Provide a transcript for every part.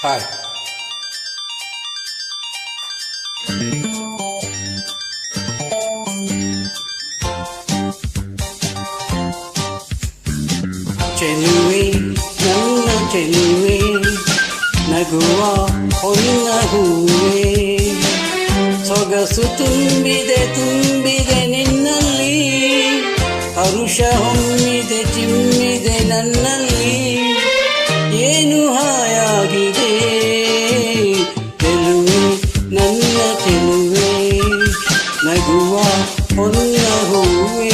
Hi. ಚೆಲುವೆ ನನ್ನ ಚೆಲುವೆ, ನಗುವ ಹೊನ್ನ ಹೂವೆ, ಸೊಗಸು ತುಂಬಿದೆ ತುಂಬಿದೆ ನಿನ್ನಲ್ಲಿ, ಹರುಷ ಹೊಮ್ಮಿದೆ ಚಿಮ್ಮಿದೆ ನನ್ನಲ್ಲಿ, ಏನು ಹಾಯಾಗಿದೆ ಚೆಲುವೆ ನನ್ನ ಚೆಲುವೆ, ನಗುವ ಹೊನ್ನ ಹೂವೆ.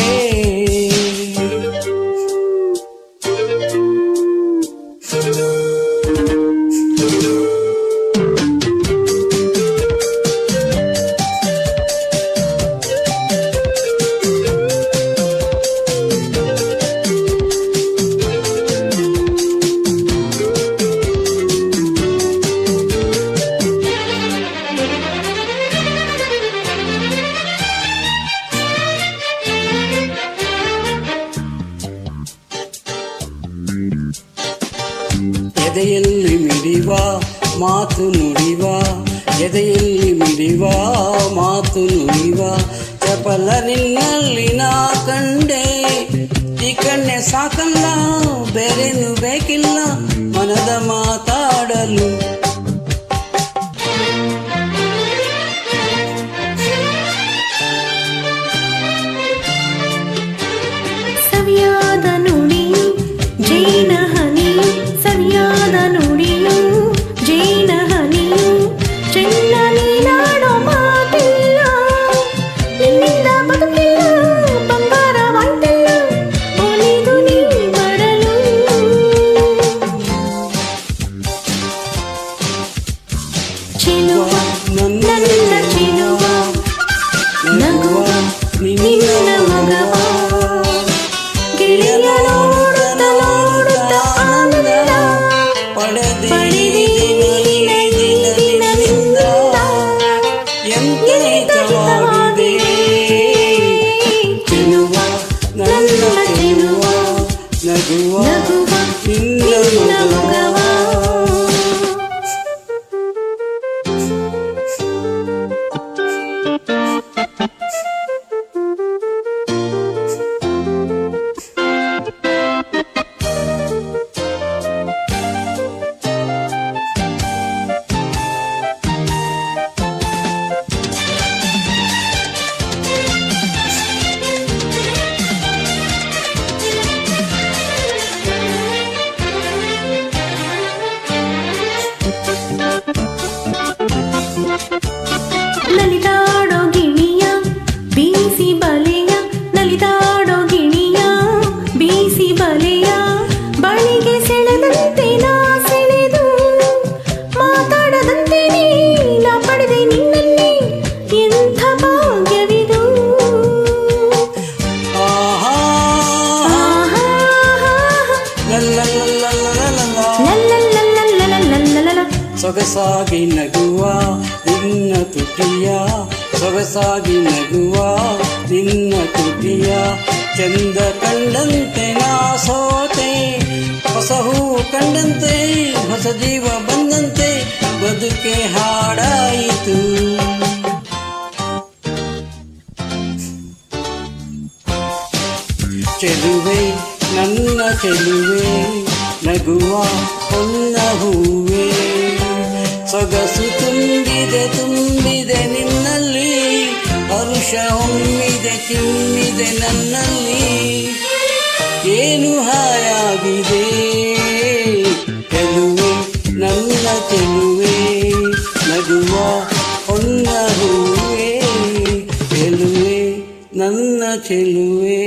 ಎದೆಯಲ್ಲಿ ಮಿಡಿವ ಮಾತು ನುಡಿವ, ಎದೆಯಲ್ಲಿ ಮಿಡಿವ ಮಾತು ನುಡಿವ, ಚಪಲ ನಿನ್ನಲ್ಲಿ ನಾ ಕಂಡೆ, ಈ ಕಣ್ಣೆ ಸಾಕಲ್ಲ ಬೇರೇನು ಬೇಕಿಲ್ಲ ಮನದ ಮಾತಾಡಲು. ಸವಿಯಾದ ನುಡಿಯು ಜೇನ ಹನಿಯು, ಸವಿಯಾದ ನುಡಿಯು ಜೇನ ಹನಿಯು, ಚೆನ್ನ ನೀನಾಡೋ ಮಾತಿಲ್ಲ, ನಿನ್ನಿಂದ ಬದುಕಿಲ್ಲ ಬಂಗಾರವಾಯ್ತಲ್ಲ, ಒಲಿದು ನೀ ಬರಲು. ಚೆಲುವ ನನ್ನ ಚೆಲುವ, ನಗುವ ನಿನ್ನ ಮಗವ, ಗೆಳೆಯ ನೋಡುತ್ತ ನೋಡುತ್ತ ಆನಂದ ಪಡೆದಿನಿಂದ ಎಂತ ಹಿತವಾಗಿದೆ ಚೆಲುವ ನನ್ನ ಚೆಲುವ, ನಗುವ ನಿನ್ನ ಮಗವ. ನಲಿದಾಡೋ ಗಿಣಿಯ ಬೀಸಿ ಬಲೆಯ, ನಲಿದಾಡೋ ಗಿಣಿಯ ಬೀಸಿ ಬಲೆಯ, ಬಳಿಗೆ ಸೆಳೆದಂತೆ ನಾ ಸೆಳೆದು, ಮಾತಾಡದಂತೆ ನಾ ಪಡೆದೆ ನಿನ್ನಲ್ಲಿ, ಎಂಥ ಭಾಗ್ಯವಿದು. ಸೊಗಸಾಗಿ ನಗುವ ನಿನ್ನ ತುಟಿಯ, ಸೊಗಸಾಗಿ ನಗುವ ನಿನ್ನ ತುಟಿಯ, ಚಂದ ಕಂಡಂತೆ ನಾ ಸೋತೆ, ಹೊಸ ಹೂ ಕಂಡಂತೆ ಹೊಸ ಜೀವ ಬಂದಂತೆ, ಬದುಕೆ ಹಾಡಾಯಿತು. ಚೆಲುವೆ ನನ್ನ ಚೆಲುವೆ, ನಗುವ ಹೊನ್ನ ಹೂವೆ, ಸೊಗಸು ತುಂಬಿದೆ ತುಂಬಿದೆ ನಿನ್ನಲ್ಲಿ, ಹರುಷ ಹೊಮ್ಮಿದೆ ಚಿಮ್ಮಿದೆ ನನ್ನಲ್ಲಿ, ಏನು ಹಾಯಾಗಿದೆ ಚೆಲುವೆ ನನ್ನ ಚೆಲುವೆ, ನಗುವ ಹೊನ್ನ ಹೂವೆ, ಚೆಲುವೆ ನನ್ನ ಚೆಲುವೆ.